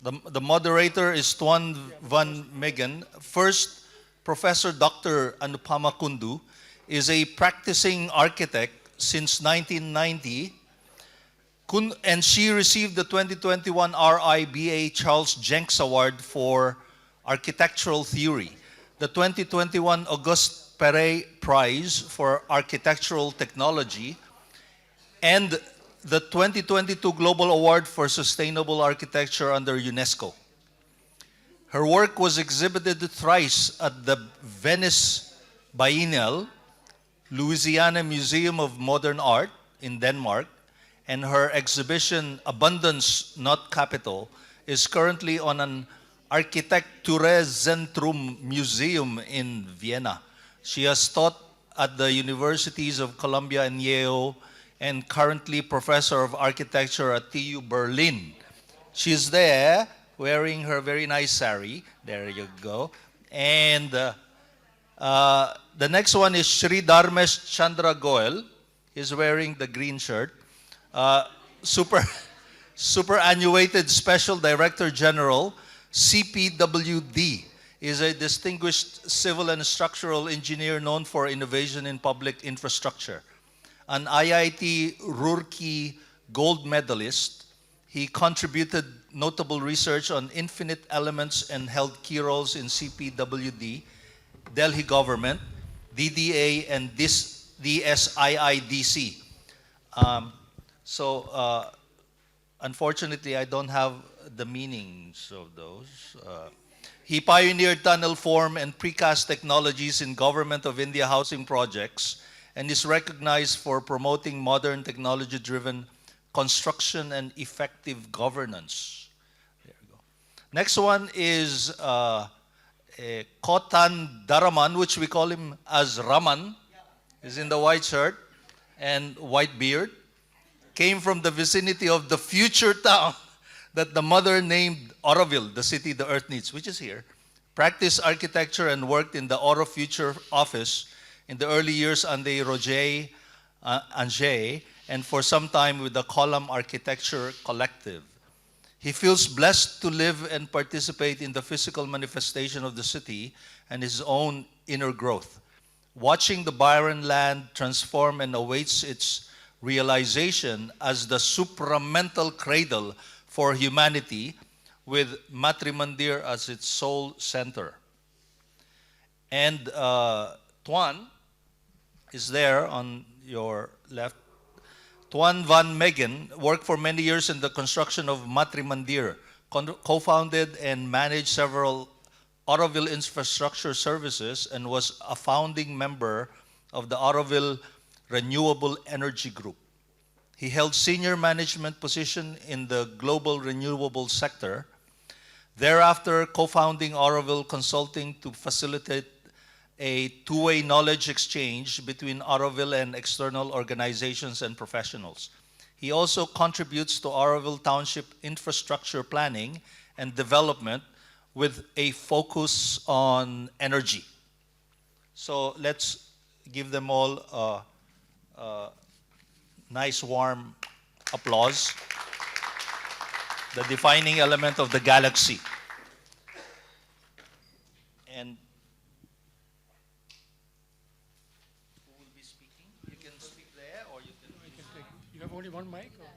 The moderator is Toine Van Megen. First, Professor Dr. Anupama Kundoo is a practicing architect since 1990, and she received the 2021 RIBA Charles Jenks Award for Architectural Theory, the 2021 Auguste Perret Prize for Architectural Technology, and the 2022 Global Award for Sustainable Architecture under UNESCO. Her work was exhibited thrice at the Venice Biennial, Louisiana Museum of Modern Art in Denmark, and her exhibition Abundance Not Capital is currently on an Architekturzentrum Museum in Vienna. She has taught at the universities of Columbia and Yale, and currently professor of architecture at TU Berlin. She's there wearing her very nice sari. There you go. And the next one is Shri Dharmesh Goel. He's wearing the green shirt. Superannuated Special Director General, CPWD, is a distinguished civil and structural engineer known for innovation in public infrastructure. An IIT Roorkee gold medalist, he contributed notable research on infinite elements and held key roles in CPWD, Delhi government, DDA, and DSIIDC. Unfortunately, I don't have the meanings of those. He pioneered tunnel form and precast technologies in Government of India housing projects, and is recognized for promoting modern technology-driven construction and effective governance. There you go. Next one is Kothandaraman, which we call him as Raman. He's in the white shirt and white beard. Came from the vicinity of the future town that the mother named Auroville, the city the earth needs, which is here. Practiced architecture and worked in the Auro Future office in the early years under Roger Angers, and for some time with the Column Architecture Collective. He feels blessed to live and participate in the physical manifestation of the city and his own inner growth. Watching the barren land transform and awaits its realization as the supramental cradle for humanity, with Matrimandir as its sole center. And Toine is there on your left. Toine Van Megen worked for many years in the construction of Matrimandir, co-founded and managed several Auroville infrastructure services, and was a founding member of the Auroville Renewable Energy Group. He held senior management position in the global renewable sector, thereafter co-founding Auroville Consulting to facilitate a two-way knowledge exchange between Auroville and external organizations and professionals. He also contributes to Auroville Township infrastructure planning and development with a focus on energy. So let's give them all a nice warm applause. The defining element of the galaxy. And who will be speaking? You can speak there, or you can. You have only one mic? Or?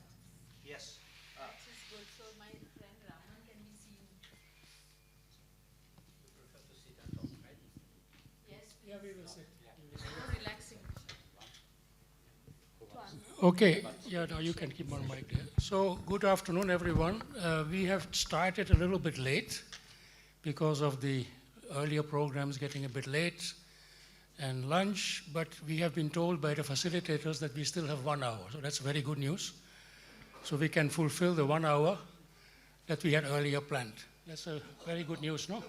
Yes. This is good. So my friend Raman can be seen. You prefer to sit at home, right? Yes. Yeah, we will sit. More relaxing. Okay, yeah, now you can keep one mic there. So, good afternoon, everyone. We have started a little bit late because of the earlier programs getting a bit late and lunch, but we have been told by the facilitators that we still have 1 hour. So that's very good news. So we can fulfill the 1 hour that we had earlier planned. That's a very good news, no?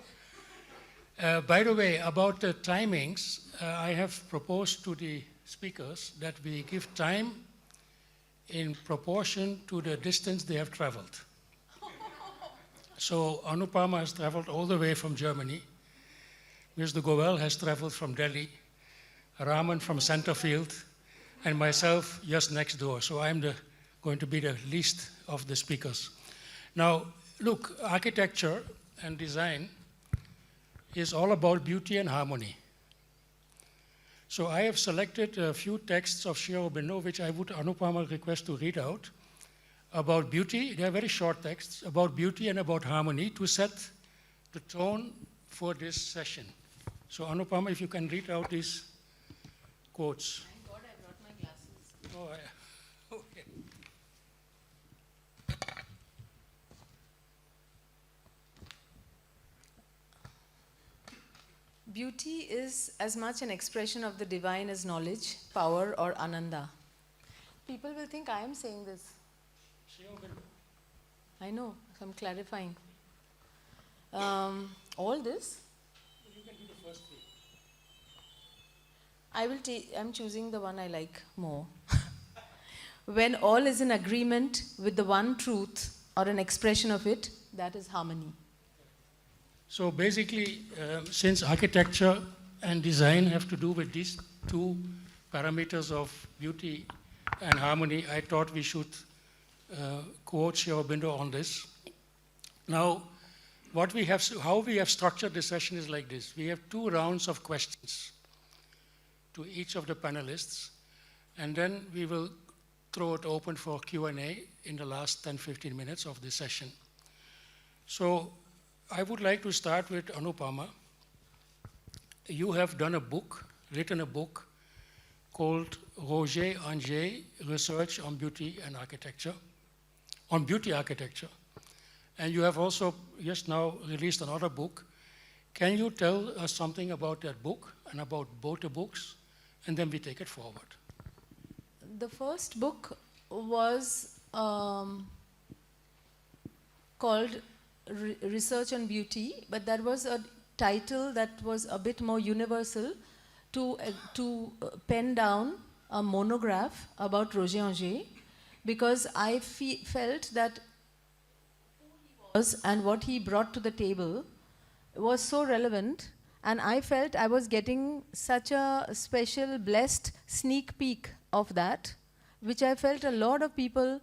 By the way, about the timings, I have proposed to the speakers that we give time in proportion to the distance they have traveled. So Anupama has traveled all the way from Germany. Mr. Goel has traveled from Delhi, Raman from Centerfield, and myself just next door. So I'm going to be the least of the speakers. Now, Look, architecture and design is all about beauty and harmony. So I have selected a few texts of Sri Aurobindo, which I would Anupama request to read out, about beauty. They are very short texts, about beauty and about harmony to set the tone for this session. So Anupama, if you can read out these quotes. Thank God I brought my glasses. Oh, okay. Beauty is as much an expression of the divine as knowledge, power, or ananda. People will think I am saying this. I know, so I'm clarifying. All this? You can do the first three. I'm choosing the one I like more. When all is in agreement with the one truth or an expression of it, that is harmony. So basically, since architecture and design have to do with these two parameters of beauty and harmony, I thought we should quote Sri Aurobindo on this. Now, how we have structured this session is like this. We have 2 rounds of questions to each of the panelists, and then we will throw it open for Q&A in the last 10-15 minutes of this session. So I would like to start with Anupama. You have done written a book called Roger Angers, Research on Beauty and Architecture, on beauty architecture. And you have also just now released another book. Can you tell us something about that book and about both the books, and then we take it forward? The first book was called Research on Beauty, but that was a title that was a bit more universal to pen down a monograph about Roger Angers, because I felt that who he was and what he brought to the table was so relevant, and I felt I was getting such a special, blessed sneak peek of that, which I felt a lot of people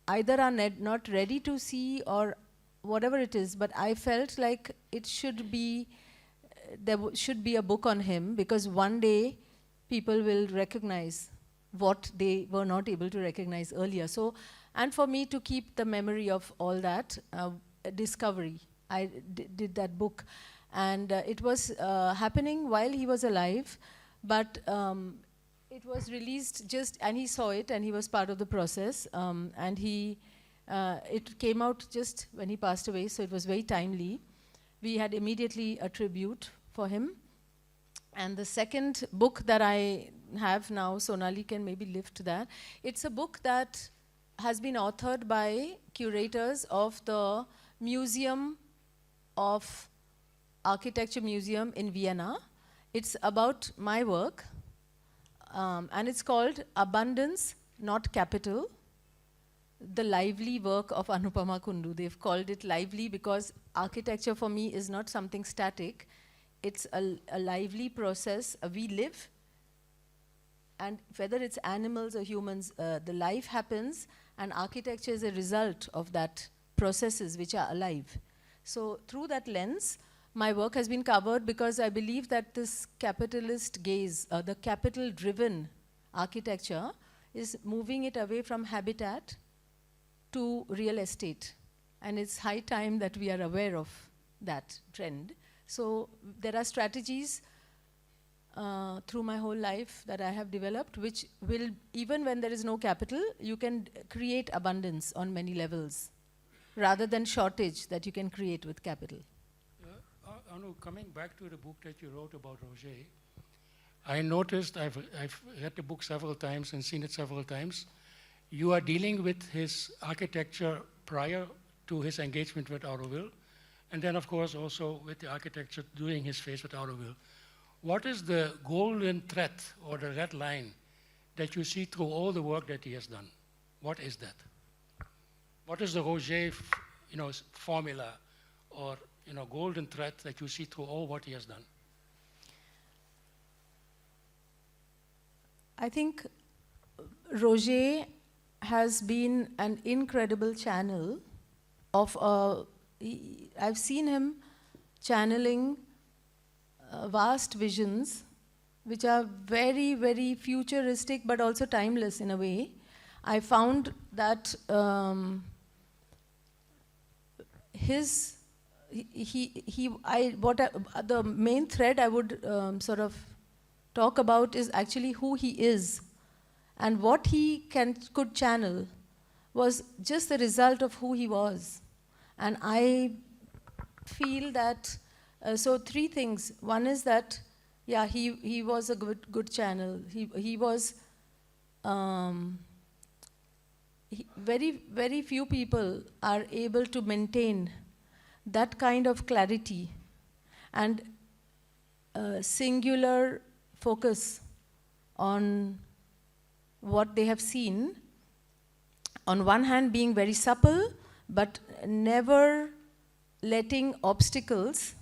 either are not ready to see or whatever it is, but I felt like it should be, should be a book on him, because one day people will recognize what they were not able to recognize earlier. So, and for me to keep the memory of all that, discovery, I did that book. And it was happening while he was alive, but it was released and he saw it and he was part of the process, and it came out just when he passed away, so it was very timely. We had immediately a tribute for him. And the second book that I have now, Sonali can maybe lift that. It's a book that has been authored by curators of the Museum of Architecture Museum in Vienna. It's about my work, and it's called Abundance, Not Capital, the lively work of Anupama Kundoo. They've called it lively because architecture for me is not something static. It's a lively process. We live, and whether it's animals or humans, the life happens, and architecture is a result of that processes which are alive. So through that lens, my work has been covered, because I believe that this capitalist gaze, the capital-driven architecture, is moving it away from habitat to real estate. And it's high time that we are aware of that trend. So there are strategies through my whole life that I have developed, which will, even when there is no capital, you can create abundance on many levels, rather than shortage that you can create with capital. Anu, coming back to the book that you wrote about Roger, I noticed, I've read the book several times and seen it several times. You are dealing with his architecture prior to his engagement with Auroville, and then of course also with the architecture during his phase with Auroville. What is the golden thread or the red line that you see through all the work that he has done? What is that? What is the Roger formula or golden thread that you see through all what he has done? I think Roger has been an incredible channel I've seen him channeling vast visions which are very, very futuristic but also timeless in a way. I found that the main thread I would sort of talk about is actually who he is, and what he could channel was just the result of who he was. And I feel that, so three things. One is that, yeah, he was a good channel. He was, very, very few people are able to maintain that kind of clarity and singular focus on what they have seen. On one hand, being very supple, but never letting obstacles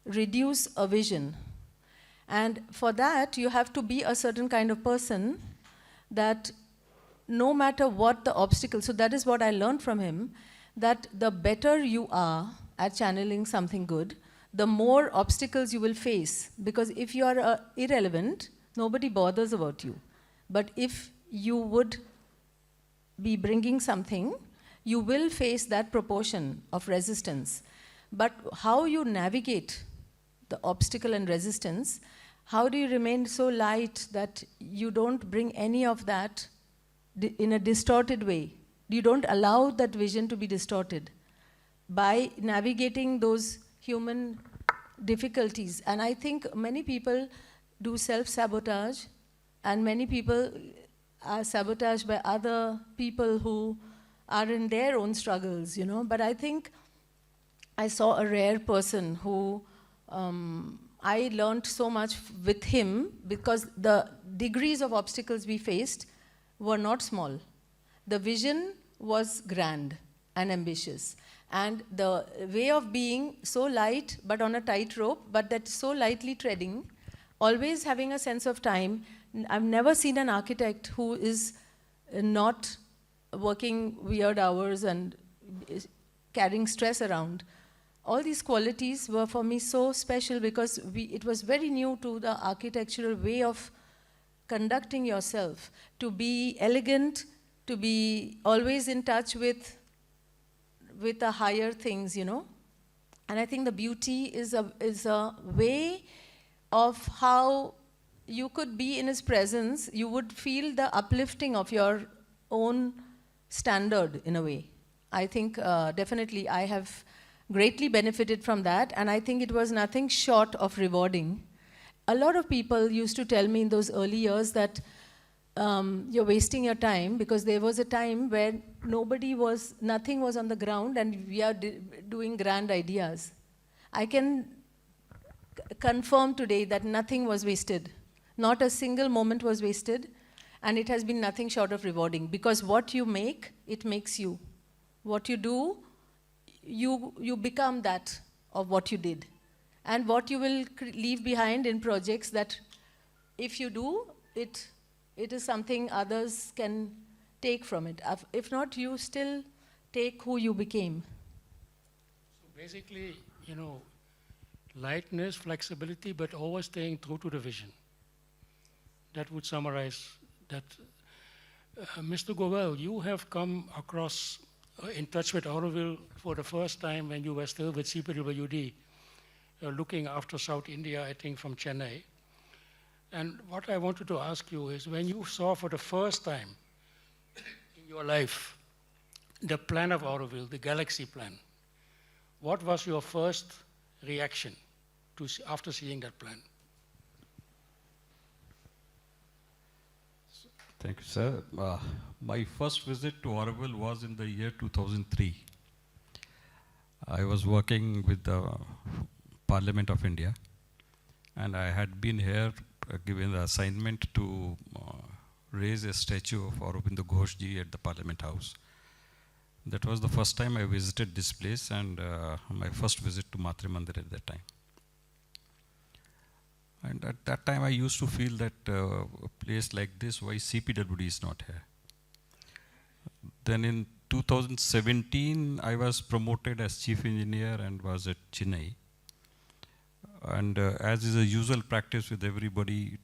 reduce a vision. And for that, you have to be a certain kind of person that no matter what the obstacle, so that is what I learned from him, that the better you are at channeling something good, the more obstacles you will face. Because if you are irrelevant, nobody bothers about you. But if you would be bringing something, you will face that proportion of resistance. But how you navigate the obstacle and resistance, how do you remain so light that you don't bring any of that in a distorted way? You don't allow that vision to be distorted by navigating those human difficulties. And I think many people do self-sabotage, and many people are sabotaged by other people who are in their own struggles, you know. But I think I saw a rare person who I learned so much with him, because the degrees of obstacles we faced were not small. The vision was grand and ambitious. And the way of being so light, but on a tightrope, but that so lightly treading, always having a sense of time. I've never seen an architect who is not working weird hours and carrying stress around. All these qualities were for me so special, because it was very new to the architectural way of conducting yourself, to be elegant, to be always in touch with the higher things, you know. And I think the beauty is a way of how you could be in his presence. You would feel the uplifting of your own standard in a way. I think definitely I have greatly benefited from that, and I think it was nothing short of rewarding. A lot of people used to tell me in those early years that you're wasting your time, because there was a time where nothing was on the ground, and we are doing grand ideas. I can confirm today that nothing was wasted. Not a single moment was wasted, and it has been nothing short of rewarding, because what you make, it makes you. What you do, you become that of what you did. And what you will leave behind in projects, that if you do, it is something others can take from it. If not, you still take who you became. So basically, you know, lightness, flexibility, but always staying true to the vision. That would summarize that. Mr. Goel, you have come across in touch with Auroville for the first time when you were still with CPWD, looking after South India, I think from Chennai. And what I wanted to ask you is, when you saw for the first time in your life the plan of Auroville, the galaxy plan, what was your first reaction after seeing that plan? Thank you, sir. My first visit to Auroville was in the year 2003. I was working with the Parliament of India, and I had been here given the assignment to raise a statue of Aurobindo Ghoshji at the Parliament House. That was the first time I visited this place, and my first visit to Matre Mandir at that time. And at that time I used to feel that a place like this, why CPWD is not here? Then in 2017, I was promoted as chief engineer and was at Chennai. And as is a usual practice with everybody,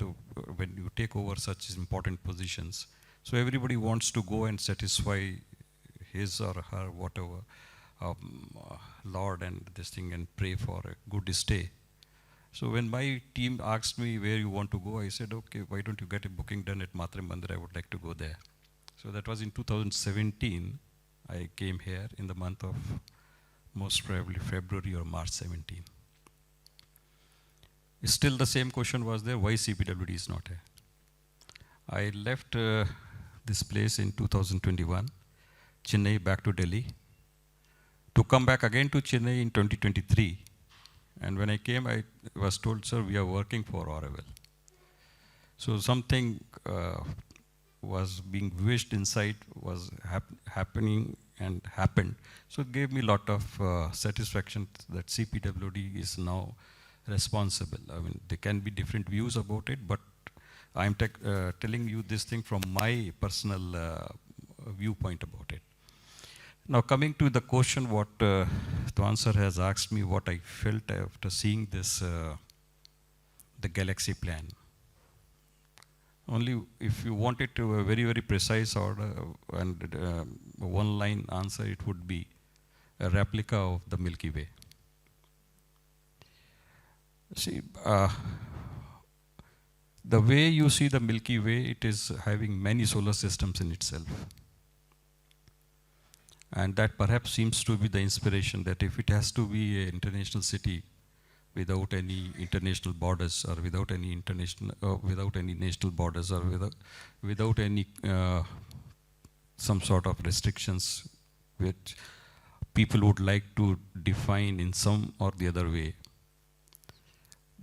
when you take over such important positions, so everybody wants to go and satisfy his or her whatever Lord and this thing and pray for a good stay. So when my team asked me where you want to go, I said, okay, why don't you get a booking done at Matre Mandir? I would like to go there. So that was in 2017. I came here in the month of most probably February or March 17. Still the same question was there, why CPWD is not here? I left this place in 2021, Chennai back to Delhi, to come back again to Chennai in 2023. And when I came, I was told, sir, we are working for Auroville. So something was being wished inside, was happening and happened. So it gave me a lot of satisfaction that CPWD is now responsible. I mean, there can be different views about it, but I'm telling you this thing from my personal viewpoint about it. Now coming to the question what Toine sir has asked me, what I felt after seeing this, the galaxy plan. Only if you want it to a very, very precise order and one line answer, it would be a replica of the Milky Way. See, the way you see the Milky Way, it is having many solar systems in itself. And that perhaps seems to be the inspiration that if it has to be an international city without any international borders or without any national borders or without any some sort of restrictions which people would like to define in some or the other way.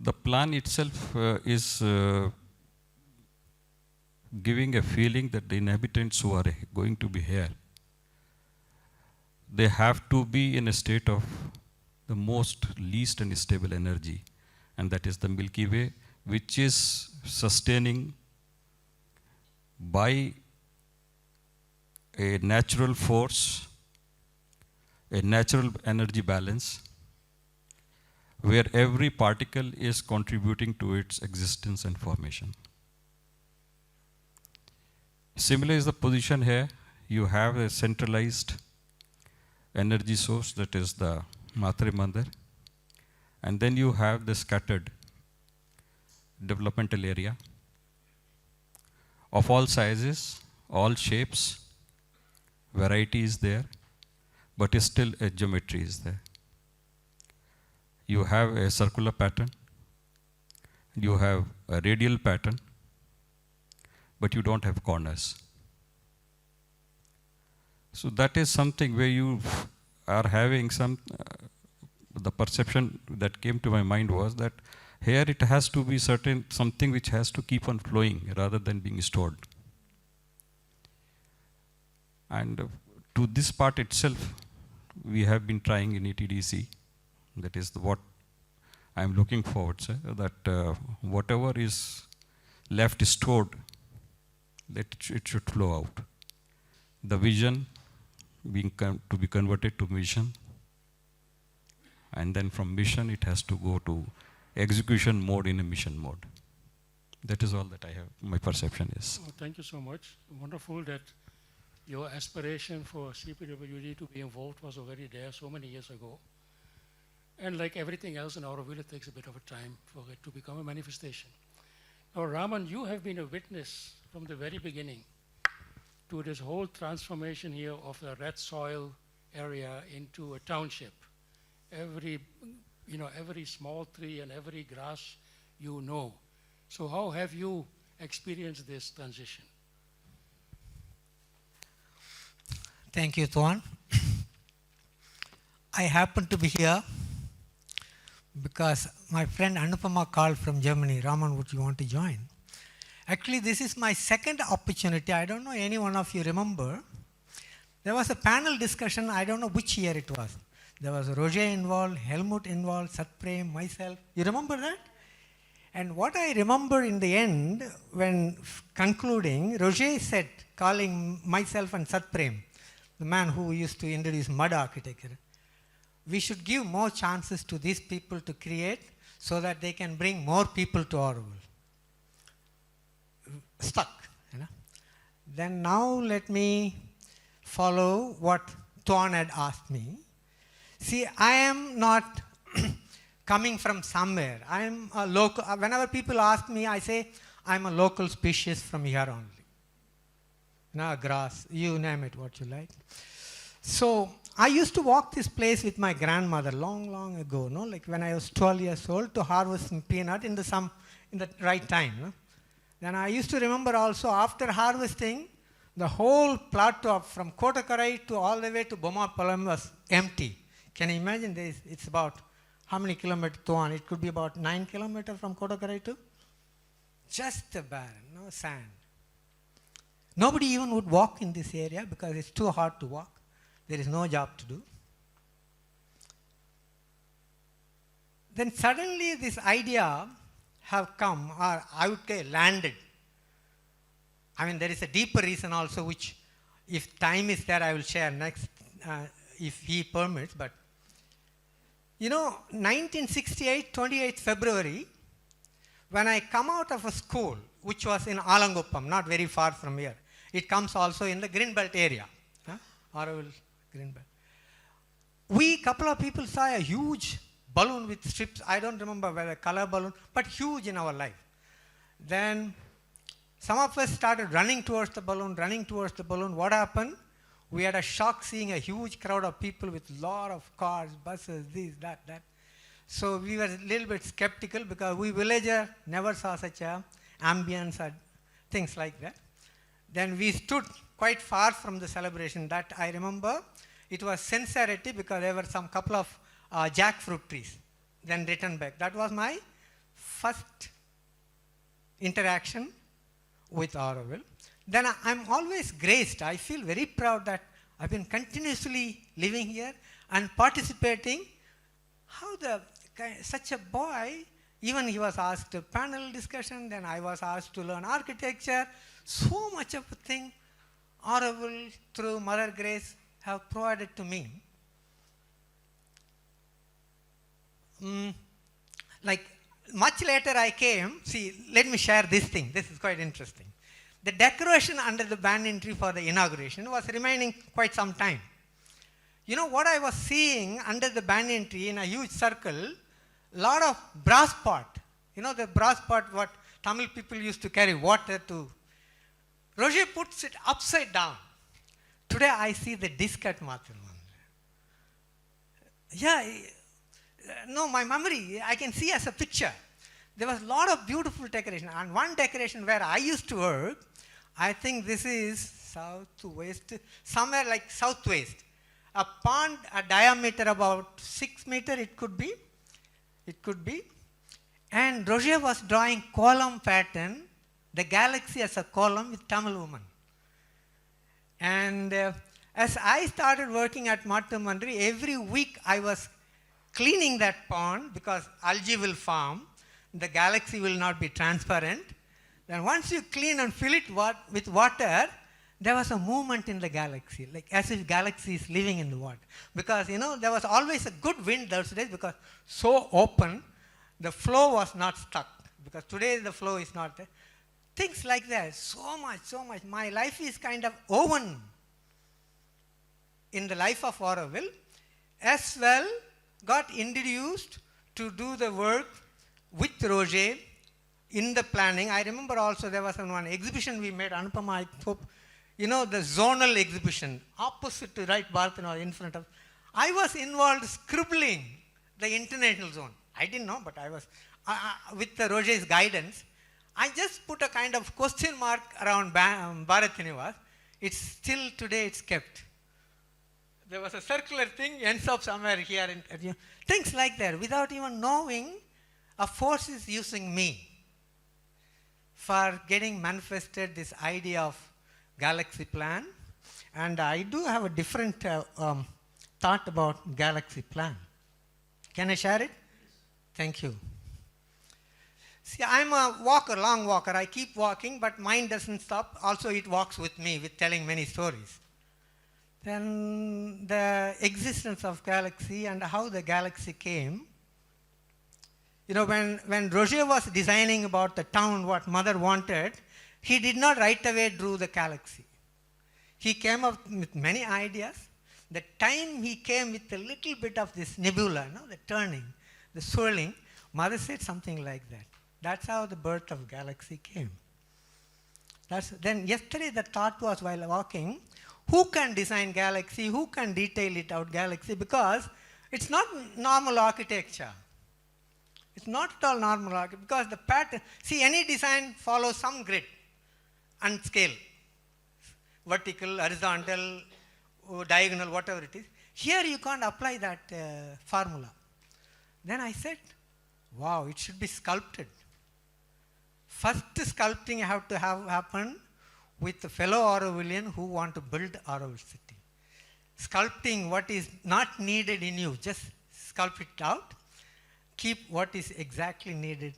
The plan itself is giving a feeling that the inhabitants who are going to be here, they have to be in a state of the most least and stable energy, and that is the Milky Way, which is sustaining by a natural force, a natural energy balance, where every particle is contributing to its existence and formation. Similar is the position here. You have a centralized energy source, that is the Matre Mandir, and then you have the scattered developmental area of all sizes, all shapes, variety is there, but still a geometry is there. You have a circular pattern, you have a radial pattern, but you don't have corners. So that is something where you are having some, the perception that came to my mind was that here it has to be something which has to keep on flowing rather than being stored. And to this part itself, we have been trying in ETDC. That is what I am looking forward to, that whatever is left stored, that it should flow out. The vision to be converted to mission, and then from mission it has to go to execution mode in a mission mode. That is all that I have, my perception is. Oh, thank you so much. Wonderful that your aspiration for CPWD to be involved was already there so many years ago. And like everything else in Auroville, it takes a bit of a time for it to become a manifestation. Now, Raman, you have been a witness from the very beginning to this whole transformation here of the red soil area into a township. Every small tree and every grass you know. So how have you experienced this transition? Thank you, Toine. I happen to be here because my friend Anupama called from Germany. Raman, would you want to join? Actually, this is my second opportunity. I don't know any one of you remember. There was a panel discussion, I don't know which year it was. There was Roger involved, Helmut involved, Satprem, myself. You remember that? And what I remember in the end, when concluding, Roger said, calling myself and Satprem, the man who used to introduce mud architecture. We should give more chances to these people to create so that they can bring more people to Auroville. Stuck, you know. Then now let me follow what Toine had asked me. See, I am not coming from somewhere. I am a local. Whenever people ask me, I say I'm a local species from here only. No, grass, you name it, what you like. So I used to walk this place with my grandmother long ago, no? Like when I was 12 years old, to harvest some peanut in the right time. No? Then I used to remember also after harvesting, the whole plateau from Kothandaraman to all the way to Bomapalam was empty. Can you imagine this? It's about how many kilometers to on? It could be about 9 kilometers from Kothandaraman to just a barren, no sand. Nobody even would walk in this area because it's too hard to walk. There is no job to do. Then suddenly this idea have come, or I would say landed. I mean, there is a deeper reason also, which if time is there, I will share next, if he permits. But, you know, 1968, 28th February, when I come out of a school, which was in Alanguppam, not very far from here. It comes also in the Greenbelt area, Auroville Greenbelt. We, couple of people saw a huge balloon with strips. I don't remember whether color balloon, but huge in our life. Then some of us started running towards the balloon. What happened? We had a shock seeing a huge crowd of people with lot of cars, buses, this, that. So we were a little bit skeptical because we villagers never saw such a ambience or things like that. Then we stood quite far from the celebration. That I remember. It was sincerity because there were some couple of jackfruit trees. Then returned back. That was my first interaction with Auroville. Then I'm always graced. I feel very proud that I've been continuously living here and participating. How such a boy, even he was asked a panel discussion, then I was asked to learn architecture. So much of a thing Auroville through Mother Grace have provided to me. Like much later I came, see, let me share this thing. This is quite interesting. The decoration under the banyan tree for the inauguration was remaining quite some time. You know what I was seeing under the banyan tree in a huge circle? Lot of brass pot. You know the brass pot what Tamil people used to carry water to. Roger puts it upside down. Today I see the disc at Mathaman. Yeah, no, my memory, I can see as a picture. There was a lot of beautiful decoration. And one decoration where I used to work, I think this is southwest, somewhere like southwest. A pond, a diameter about 6 meters, it could be. And Roger was drawing column pattern, the galaxy as a column with Tamil woman. And as I started working at Mattamandri, every week I was cleaning that pond because algae will form, the galaxy will not be transparent. Then once you clean and fill it with water, there was a movement in the galaxy, like as if galaxy is living in the water. Because, you know, there was always a good wind those days because so open, the flow was not stuck. Because today the flow is not there. Things like that, so much. My life is kind of woven in the life of Auroville. As well, got introduced to do the work with Roger in the planning. I remember also there was one exhibition we made, Anupama, I hope, you know, the zonal exhibition, opposite to right Bharatanagar in front of. I was involved scribbling the international zone. I didn't know, but I was, with the Roger's guidance, I just put a kind of question mark around Bharatanagar. It's still today, it's kept. There was a circular thing, ends up somewhere here, things like that, without even knowing a force is using me for getting manifested this idea of galaxy plan. And I do have a different thought about galaxy plan. Can I share it? Thank you. See, I'm a walker, long walker. I keep walking, but mind doesn't stop. Also, it walks with me with telling many stories. then the existence of galaxy and how the galaxy came. You know, when Roger was designing about the town, what mother wanted, he did not right away draw the galaxy. He came up with many ideas. The time he came with a little bit of this nebula, no, the turning, the swirling, mother said something like that. That's how the birth of galaxy came. Then yesterday the thought was while walking, who can design galaxy, who can detail it out galaxy, because it's not normal architecture. It's not at all normal architecture, because the pattern, see, any design follows some grid and scale, vertical, horizontal, diagonal, whatever it is. Here you can't apply that formula. Then I said, wow, it should be sculpted. First sculpting have to have happen with the fellow Aurovillian who want to build Auroville city. Sculpting what is not needed in you, just sculpt it out, keep what is exactly needed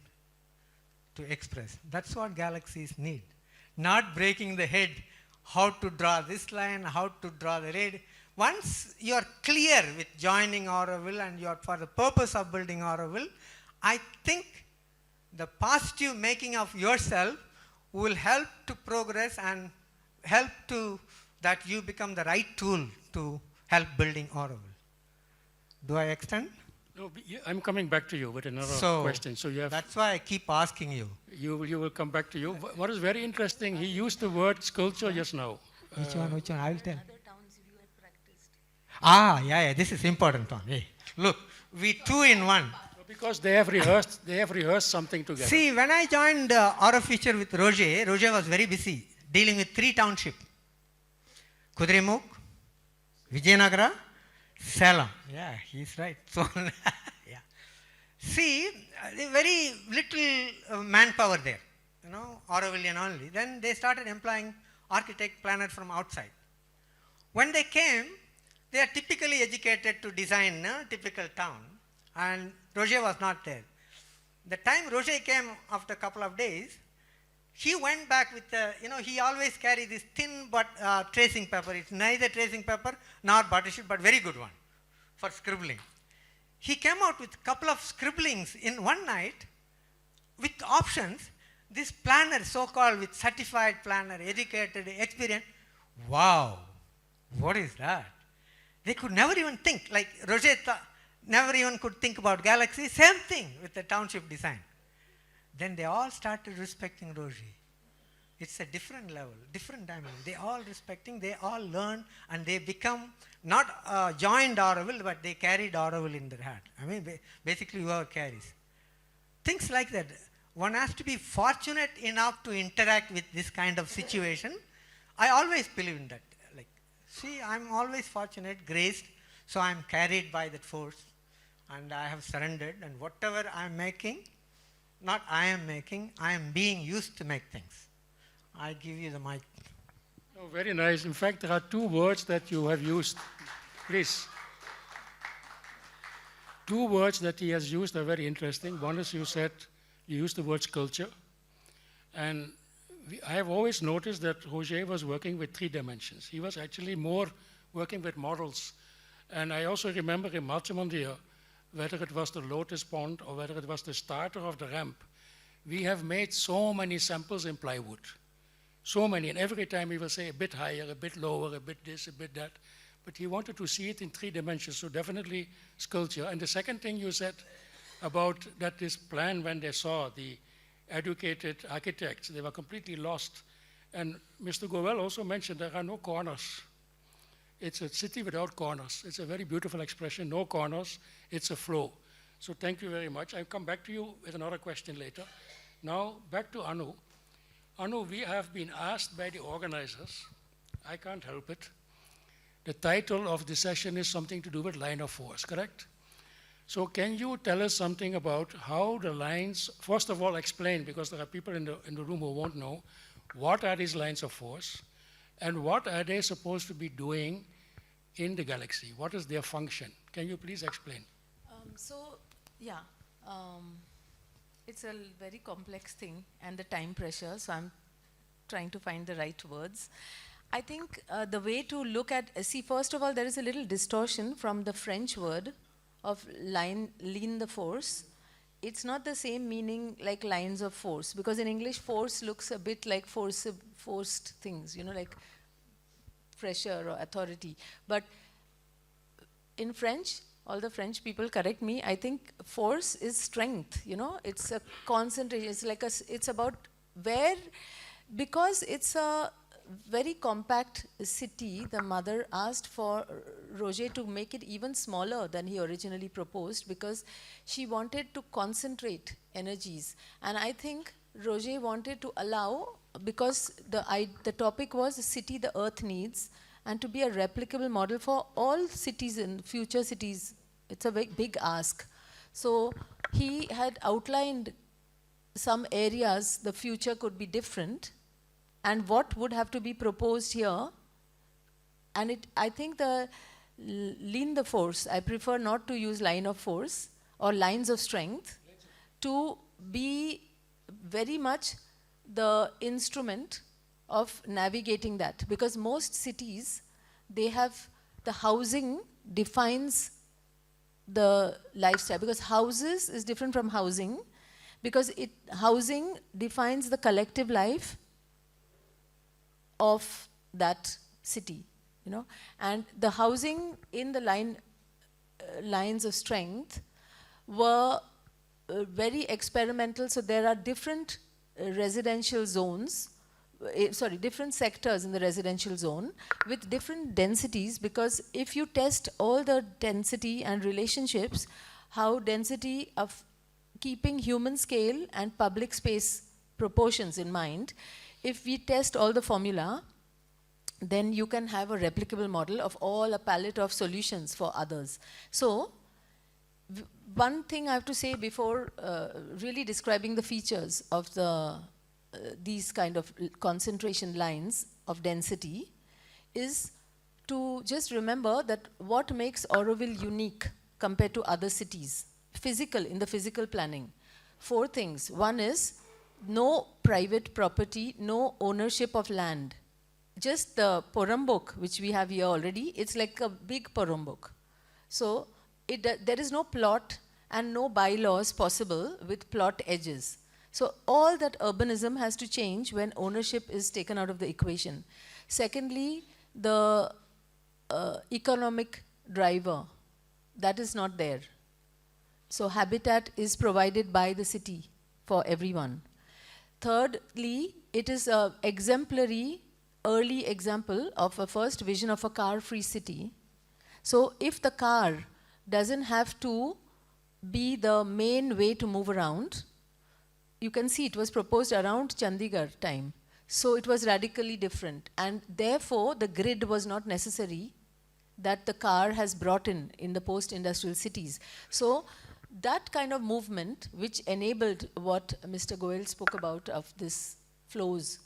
to express. That's what galaxies need. Not breaking the head, how to draw this line, how to draw the red. Once you are clear with joining Auroville and you are for the purpose of building Auroville, I think the positive making of yourself will help to progress and help to that you become the right tool to help building Auroville. Do I extend? No, I'm coming back to you with another question. So you have. That's why I keep asking you. You will come back to you. What is very interesting, he used the word sculpture just now. Which one? I will tell. Yeah, this is important one. Hey, look, we two in one. Because they have rehearsed something together. See, when I joined Auroville with Roger was very busy dealing with 3 townships. Kudremukh, Vijayanagara, Salem. Yeah, he's right. So, yeah. See, very little manpower there, you know, Aurovillian only. Then they started employing architect, planner from outside. When they came, they are typically educated to design a typical town, and Roger was not there. The time Roger came after a couple of days, he went back with, he always carried this thin but tracing paper. It's neither tracing paper nor butter sheet, but very good one for scribbling. He came out with a couple of scribblings in one night with options. This planner, so-called with certified planner, educated, experienced, wow, what is that? They could never even think, like Roger never even could think about galaxy, same thing with the township design. Then they all started respecting Roger. It's a different level, different dimension. They all respecting, they all learn, and they become not joined Auroville, but they carried Auroville in their heart. I mean, basically whoever carries. Things like that. One has to be fortunate enough to interact with this kind of situation. I always believe in that. Like, see, I'm always fortunate, graced, so I'm carried by that force, and I have surrendered, and whatever I'm making, not I am making, I am being used to make things. I give you the mic. Oh, very nice. In fact, there are 2 words that you have used. Please. 2 words that he has used are very interesting. One is you used the word sculpture. And I have always noticed that Roger was working with 3 dimensions. He was actually more working with models. And I also remember in Machimandir, whether it was the lotus pond or whether it was the starter of the ramp, we have made so many samples in plywood. So many, and every time he will say a bit higher, a bit lower, a bit this, a bit that. But he wanted to see it in 3 dimensions, so definitely sculpture. And the second thing you said about that this plan, when they saw the educated architects, they were completely lost. And Mr. Goel also mentioned there are no corners. It's a city without corners. It's a very beautiful expression, no corners, it's a flow. So thank you very much. I'll come back to you with another question later. Now, back to Anu. Anu, we have been asked by the organizers, I can't help it. The title of the session is something to do with line of force, correct? So can you tell us something about how the lines, first of all explain, because there are people in the room who won't know, what are these lines of force and what are they supposed to be doing in the galaxy? What is their function? Can you please explain? It's a very complex thing and the time pressure, so I'm trying to find the right words. I think the way to look at, see, first of all, there is a little distortion from the French word of lean the force. It's not the same meaning like lines of force, because in English, force looks a bit like forced things, you know, like pressure or authority. But in French, all the French people correct me, I think force is strength, you know, it's a concentration, it's like it's about where, because it's a very compact city, the mother asked for Roger to make it even smaller than he originally proposed, because she wanted to concentrate energies. And I think Roger wanted to allow, because the topic was the city the earth needs, and to be a replicable model for all cities and future cities. It's a very big ask. So he had outlined some areas the future could be different, and what would have to be proposed here. And I think the lean the force, I prefer not to use line of force or lines of strength, to be very much the instrument of navigating that. Because most cities, they have, the housing defines the lifestyle, because houses is different from housing, because housing defines the collective life of that city, you know. And the housing in the lines of strength were very experimental. So there are different residential zones, different sectors in the residential zone with different densities, because if you test all the density and relationships, how density of keeping human scale and public space proportions in mind, if we test all the formula, then you can have a replicable model of all a palette of solutions for others. So one thing I have to say before really describing the features of these kind of concentration lines of density is to just remember that what makes Auroville unique compared to other cities, in the physical planning. 4 things. One is no private property, no ownership of land. Just the Porambok, which we have here already, it's like a big Porambok. So there is no plot and no bylaws possible with plot edges. So all that urbanism has to change when ownership is taken out of the equation. Secondly, the economic driver, that is not there. So habitat is provided by the city for everyone. Thirdly, it is an exemplary early example of a first vision of a car-free city. So if the car doesn't have to be the main way to move around, you can see it was proposed around Chandigarh time. So it was radically different. And therefore, the grid was not necessary that the car has brought in the post-industrial cities. So that kind of movement, which enabled what Mr. Goel spoke about of this flows,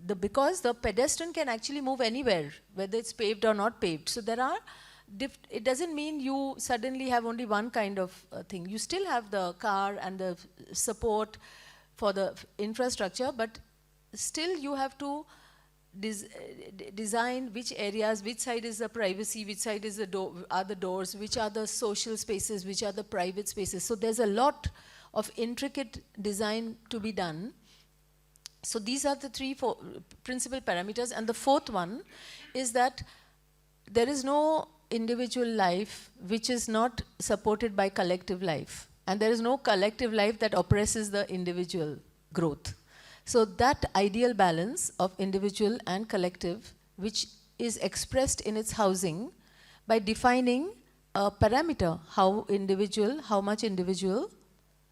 because the pedestrian can actually move anywhere, whether it's paved or not paved. So there are, it doesn't mean you suddenly have only one kind of thing. You still have the car and the support for the infrastructure, but still you have to design which areas, which side is the privacy, which side is are the doors, which are the social spaces, which are the private spaces. So there's a lot of intricate design to be done. So these are the 3 principal parameters. And the 4th one is that there is no individual life which is not supported by collective life. And there is no collective life that oppresses the individual growth. So that ideal balance of individual and collective, which is expressed in its housing by defining a parameter, how much individual.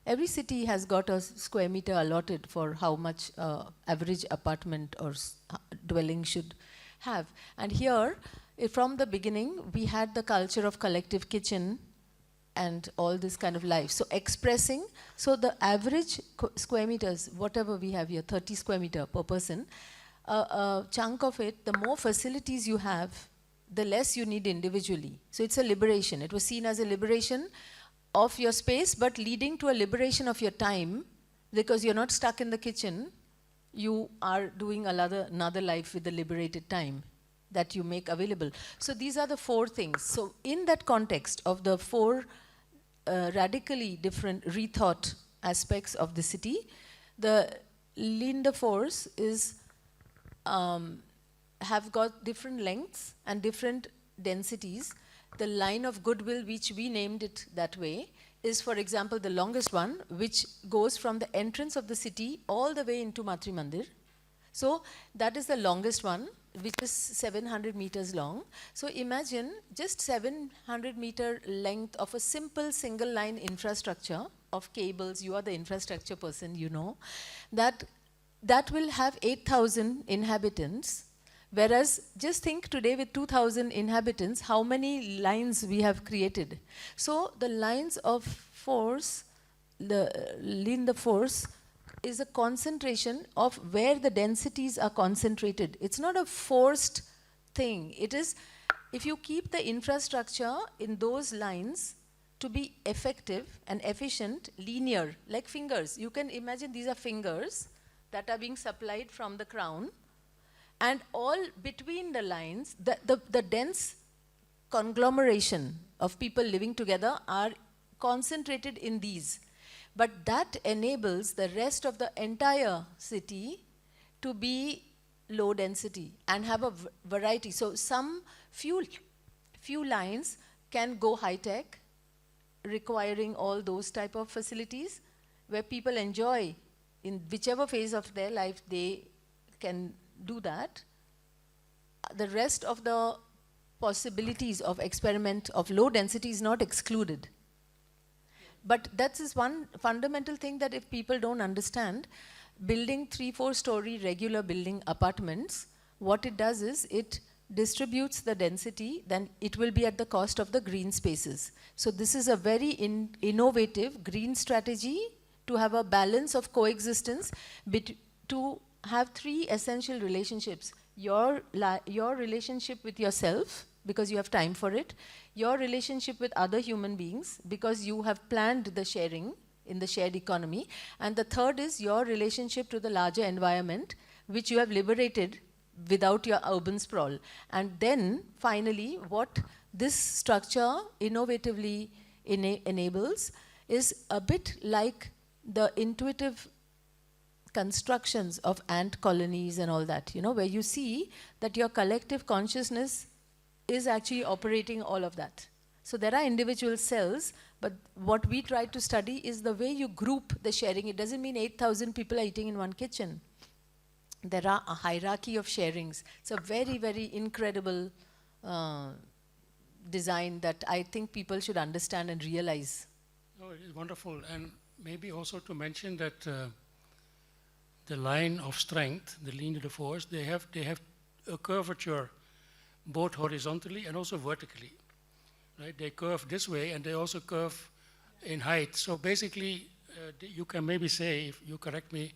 Every city has got a square meter allotted for how much average apartment or dwelling should have. And here, from the beginning, we had the culture of collective kitchen and all this kind of life. So expressing, so the average square meters, whatever we have here, 30 square meter per person, a chunk of it, the more facilities you have, the less you need individually. So it's a liberation. It was seen as a liberation of your space, but leading to a liberation of your time, because you're not stuck in the kitchen you are doing another life with the liberated time that you make available. So these are the four things. So in that context of the four radically different rethought aspects of the city, the ligne de force is have got different lengths and different densities. The line of goodwill, which we named it that way, is, for example, the longest one, which goes from the entrance of the city all the way into Matri Mandir. So that is the longest one, which is 700 meters long. So imagine just 700 meter length of a simple single line infrastructure of cables. You are the infrastructure person, you know. That will have 8,000 inhabitants. Whereas, just think today with 2,000 inhabitants, how many lines we have created. So the lines of force, the ligne de force, is a concentration of where the densities are concentrated. It's not a forced thing. It is, if you keep the infrastructure in those lines to be effective and efficient, linear, like fingers. You can imagine these are fingers that are being supplied from the crown. And all between the lines, the dense conglomeration of people living together are concentrated in these. But that enables the rest of the entire city to be low density and have a variety. So some few lines can go high tech, requiring all those type of facilities where people enjoy in whichever phase of their life they can do that. The rest of the possibilities of experiment of low density is not excluded. But that is one fundamental thing that if people don't understand, building 3-4 story regular building apartments, what it does is it distributes the density, then it will be at the cost of the green spaces. So this is a very innovative green strategy to have a balance of coexistence, to have 3 essential relationships. Your relationship with yourself, because you have time for it, your relationship with other human beings, because you have planned the sharing in the shared economy, and the third is your relationship to the larger environment, which you have liberated without your urban sprawl. And then, finally, what this structure innovatively enables is a bit like the intuitive constructions of ant colonies and all that, you know, where you see that your collective consciousness is actually operating all of that. So there are individual cells, but what we try to study is the way you group the sharing. It doesn't mean 8,000 people are eating in one kitchen. There are a hierarchy of sharings. It's a very, very incredible design that I think people should understand and realize. Oh, it is wonderful. And maybe also to mention that the line of strength, the ligne de force, they have a curvature both horizontally and also vertically. Right? They curve this way and they also curve in height. So basically, you can maybe say, if you correct me,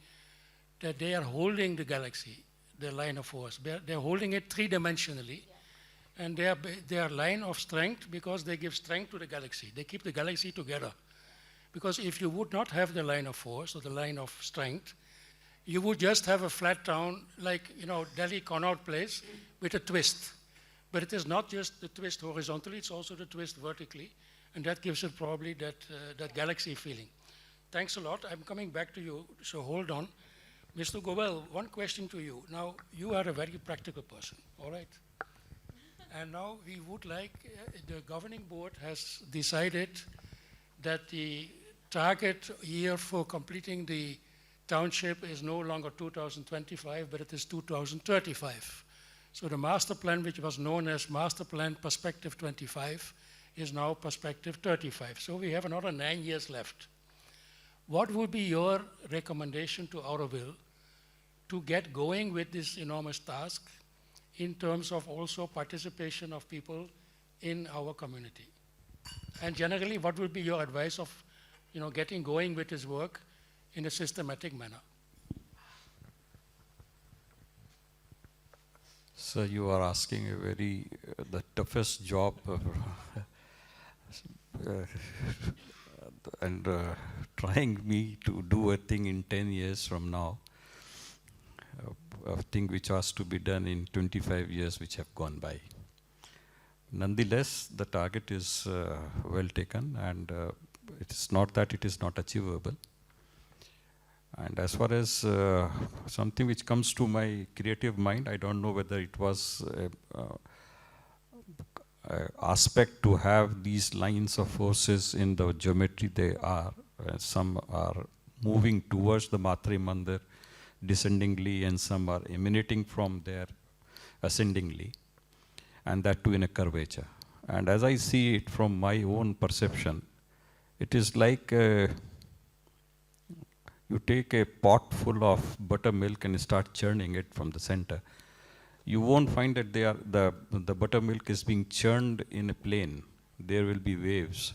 that they are holding the galaxy, the line of force. They're holding it 3-dimensionally. Yeah. And they are line of strength because they give strength to the galaxy. They keep the galaxy together. Because if you would not have the line of force or the line of strength, you would just have a flat town like, you know, Delhi Connaught Place with a twist. But it is not just the twist horizontally, it's also the twist vertically. And that gives it probably that galaxy feeling. Thanks a lot. I'm coming back to you, so hold on. Mr. Goel, one question to you. Now, you are a very practical person, all right? And now we would like, the governing board has decided that the target year for completing the township is no longer 2025, but it is 2035. So the master plan, which was known as Master Plan Perspective 25, is now Perspective 35. So we have another 9 years left. What would be your recommendation to Auroville to get going with this enormous task in terms of also participation of people in our community? And generally, what would be your advice of, you know, getting going with this work in a systematic manner? So you are asking a very, the toughest job and trying me to do a thing in 10 years from now. a thing which was to be done in 25 years which have gone by. Nonetheless, the target is well taken, and it is not that it is not achievable. And as far as something which comes to my creative mind, I don't know whether it was aspect to have these lines of forces in the geometry they are. Some are moving towards the Matre Mandir descendingly, and some are emanating from there ascendingly, and that too in a curvature. And as I see it from my own perception, it is like you take a pot full of buttermilk and start churning it from the center. You won't find that the buttermilk is being churned in a plane. There will be waves.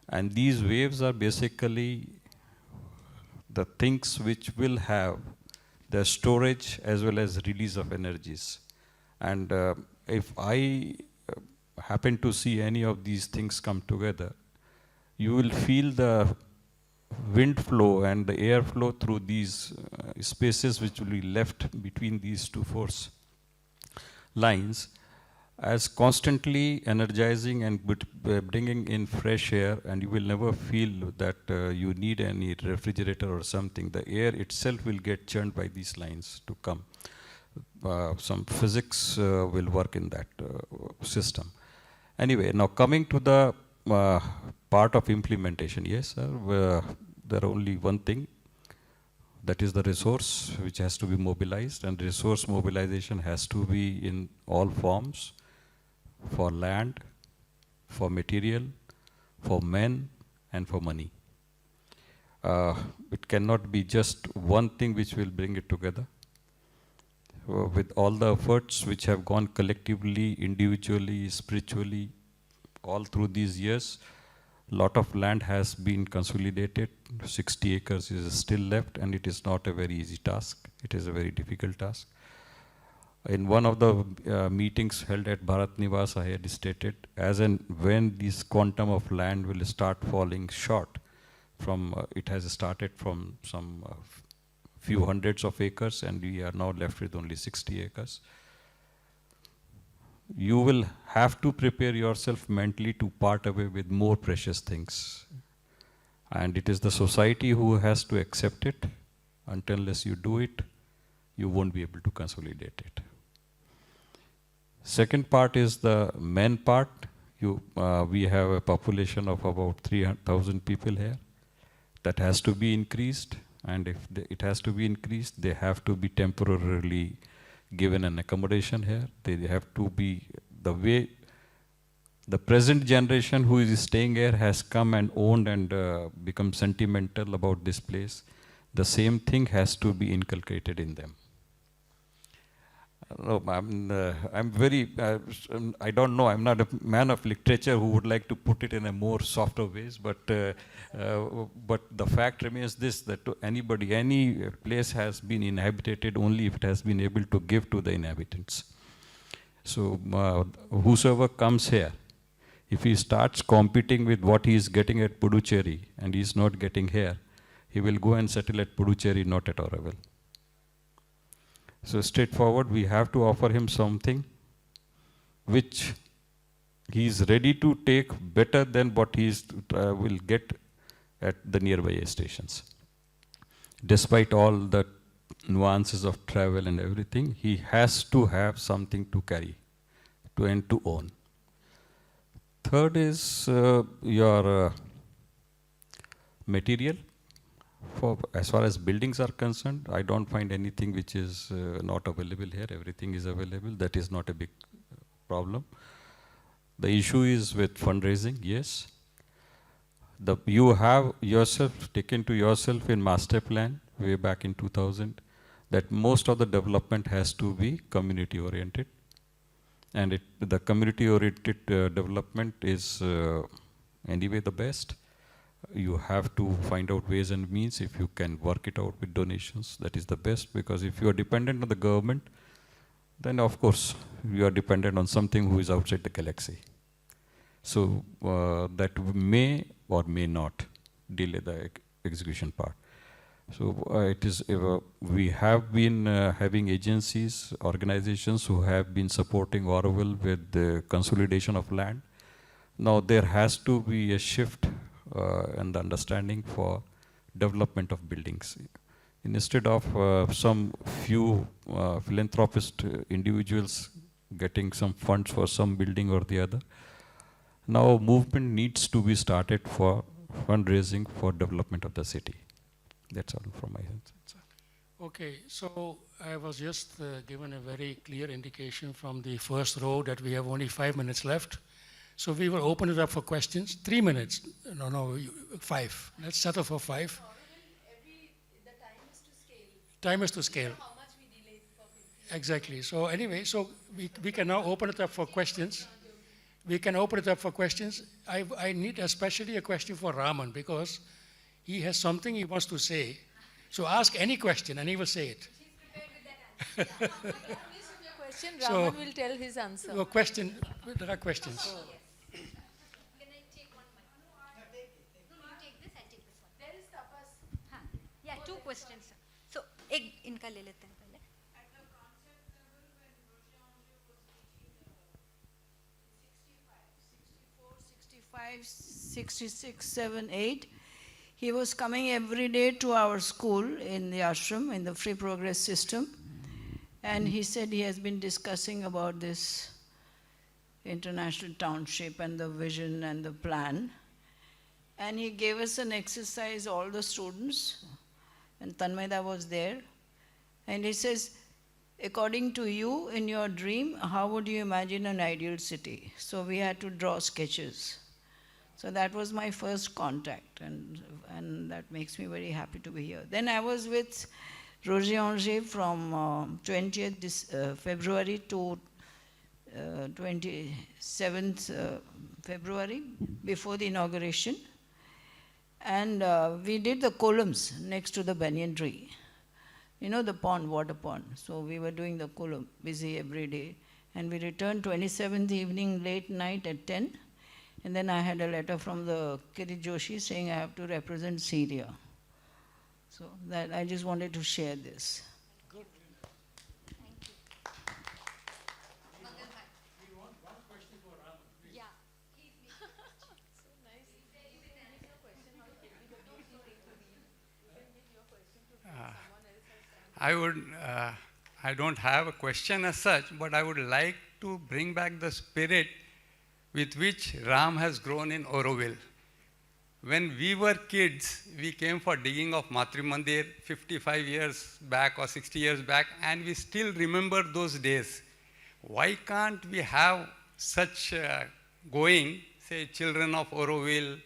And these waves are basically the things which will have the storage as well as release of energies. And if I happen to see any of these things come together, you will feel the wind flow and the air flow through these spaces which will be left between these two force lines as constantly energizing and bringing in fresh air, and you will never feel that you need any refrigerator or something. The air itself will get churned by these lines to come. Some physics will work in that system. Anyway, now coming to the part of implementation, yes, sir, there are only one thing, that is the resource which has to be mobilized, and resource mobilization has to be in all forms, for land, for material, for men, and for money. It cannot be just one thing which will bring it together. With all the efforts which have gone collectively, individually, spiritually, all through these years, lot of land has been consolidated. 60 acres is still left, and it is not a very easy task. It is a very difficult task. In one of the meetings held at Bharat Niwas, I had stated, as and when this quantum of land will start falling short from, it has started from some few hundreds of acres, and we are now left with only 60 acres. You will have to prepare yourself mentally to part away with more precious things. And it is the society who has to accept it. Unless you do it, you won't be able to consolidate it. Second part is the men part. We have a population of about 300,000 people here. That has to be increased. And if it has to be increased, they have to be temporarily given an accommodation here. They have to be the way the present generation who is staying here has come and owned and become sentimental about this place. The same thing has to be inculcated in them. No, I'm very, I don't know, I'm not a man of literature who would like to put it in a more softer ways, but the fact remains this, that to anybody, any place has been inhabited only if it has been able to give to the inhabitants. So whosoever comes here, if he starts competing with what he is getting at Puducherry and he is not getting here, he will go and settle at Puducherry, not at Auroville. So straightforward, we have to offer him something which he is ready to take better than what he will get at the nearby stations. Despite all the nuances of travel and everything, he has to have something to carry and to own. Third is your material. As far as buildings are concerned, I don't find anything which is not available here. Everything is available. That is not a big problem. The issue is with fundraising, yes. You have yourself taken to yourself in master plan way back in 2000 that most of the development has to be community oriented. And the community oriented development is anyway the best. You have to find out ways and means. If you can work it out with donations, that is the best, because if you are dependent on the government, then of course you are dependent on something who is outside the galaxy. So that may or may not delay the execution part. So it is. We have been having agencies, organizations who have been supporting Auroville with the consolidation of land. Now there has to be a shift in the understanding for development of buildings. Instead of some few philanthropist individuals getting some funds for some building or the other, now movement needs to be started for fundraising for development of the city. That's all from my end. Okay, so I was just given a very clear indication from the first row that we have only 5 minutes left. So we will open it up for questions. 3 minutes. No, 5. Let's settle for 5. The time is to scale. Time is to scale. How much we delay for people. Exactly. So anyway, so we can now open it up for questions. We can open it up for questions. I need especially a question for Raman because he has something he wants to say. So ask any question and he will say it. He's prepared with that answer. Listen to your question, So- Raman will tell his answer. Your question, there are questions. Can I take one mic? No, you take this, I take this one. There is tapas. हाँ, yeah, 2 questions. sir. So, एक इनका ले लेते हैं पहले. At the concept level, when Roger Ange was reaching 65, 66, 7, 8, he was coming every day to our school in the ashram, in the free progress system. And he said he has been discussing about this international township and the vision and the plan. And he gave us an exercise, all the students, and Tanmaida was there. And he says, according to you, in your dream, how would you imagine an ideal city? So we had to draw sketches. So that was my first contact, and that makes me very happy to be here. Then I was with Roger Ange from 20th February to 27th February, before the inauguration. And we did the columns next to the banyan tree. You know, the pond, water pond. So we were doing the column, busy every day. And we returned 27th evening, late night at 10. And then I had a letter from the Kirit Joshi saying I have to represent Syria. So that I just wanted to share this. Thank you. Yeah. I don't have a question as such, but I would like to bring back the spirit with which Ram has grown in Auroville. When we were kids, we came for digging of Matri Mandir 55 years back or 60 years back, and we still remember those days. Why can't we have such going, say, children of Auroville,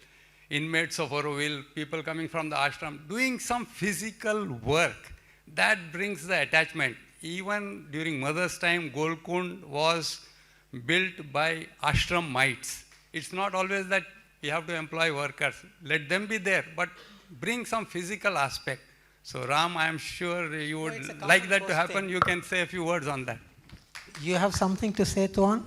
inmates of Auroville, people coming from the ashram, doing some physical work that brings the attachment. Even during Mother's time, Golkund was built by ashram mites. It's not always that we have to employ workers. Let them be there, but bring some physical aspect. So Ram, I am sure you would like that to happen. You can say a few words on that. You have something to say, Toine?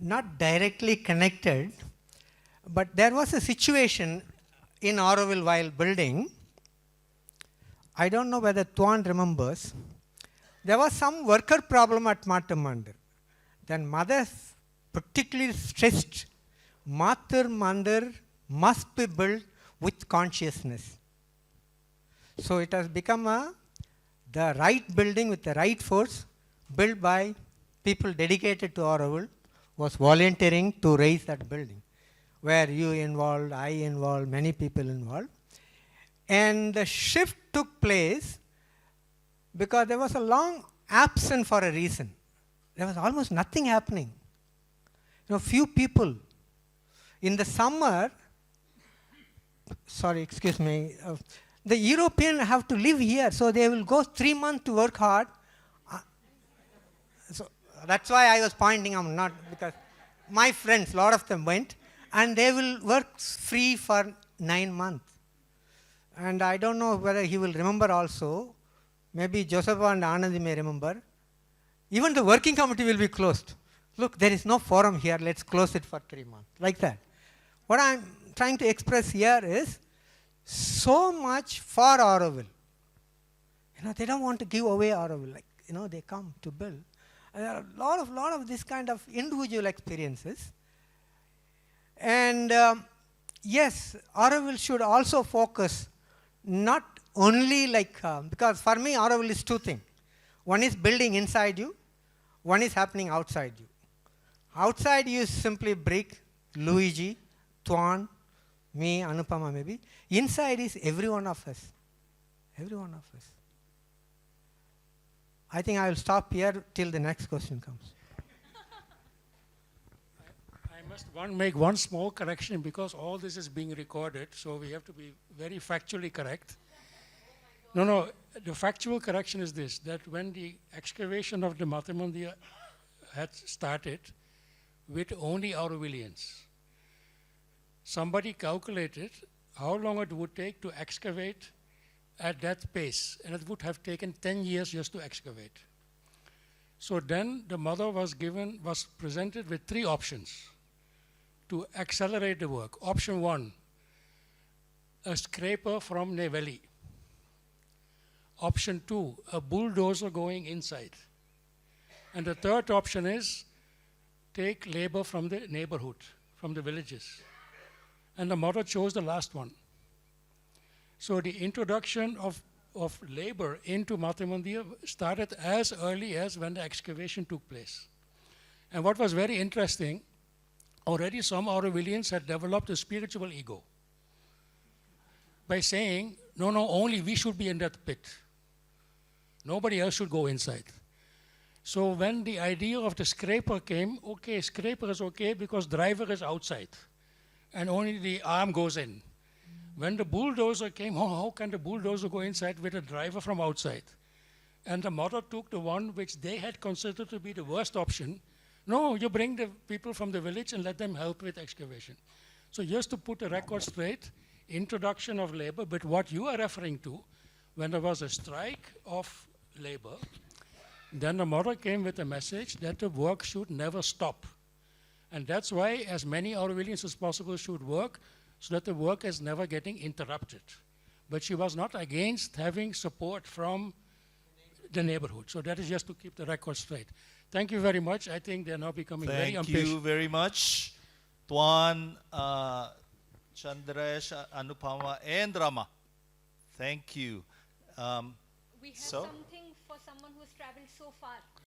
Not directly connected, but there was a situation in Auroville while building. I don't know whether Toine remembers. There was some worker problem at Mathur Mandir. Then mother particularly stressed, Mathur Mandir must be built with consciousness. So it has become the right building with the right force, built by people dedicated to Auroville, was volunteering to raise that building, where you involved, I involved, many people involved. And the shift took place because there was a long absence for a reason. There was almost nothing happening. You know, few people. In the summer, sorry, excuse me, the Europeans have to live here, so they will go 3 months to work hard. So that's why I was pointing out, not because my friends, a lot of them went, and they will work free for 9 months. And I don't know whether he will remember also. Maybe Joseph and Anandi may remember. Even the working committee will be closed. Look, there is no forum here, let's close it for 3 months. Like that. what I'm trying to express here is so much for Auroville. They don't want to give away Auroville. Like, they come to build. And there are a lot of this kind of individual experiences. And yes, Auroville should also focus not only because for me Auroville is two things. One is building inside you, one is happening outside you. Outside you is simply brick, Luigi, Toine, me, Anupama maybe. Inside is every one of us. Every one of us. I think I will stop here till the next question comes. I must make one small correction because all this is being recorded, so we have to be very factually correct. No, the factual correction is this, that when the excavation of the Mata Mandir had started with only Aurovillians, somebody calculated how long it would take to excavate at that pace, and it would have taken 10 years just to excavate. So then the mother was presented with 3 options to accelerate the work. Option 1, a scraper from Neyveli. Option 2, a bulldozer going inside. And the third option is take labor from the neighborhood, from the villages. And the mother chose the last one. So the introduction of labor into Mata Mandir started as early as when the excavation took place. And what was very interesting, already some Aurovillians had developed a spiritual ego by saying, no, only we should be in that pit. Nobody else should go inside. So when the idea of the scraper came, okay, scraper is okay because driver is outside and only the arm goes in. When the bulldozer came, how can the bulldozer go inside with a driver from outside? And the mother took the one which they had considered to be the worst option. No, you bring the people from the village and let them help with excavation. So just to put the record straight, introduction of labor, but what you are referring to, when there was a strike of labor, then the mother came with a message that the work should never stop. And that's why as many Aurovillians as possible should work, so that the work is never getting interrupted. But she was not against having support from the neighborhood. So that is just to keep the record straight. Thank you very much. I think they're now becoming very impatient. Thank you very much, Toine, Chandresh, Anupama, and Rama. Thank you. We have So? something for someone who's traveled so far.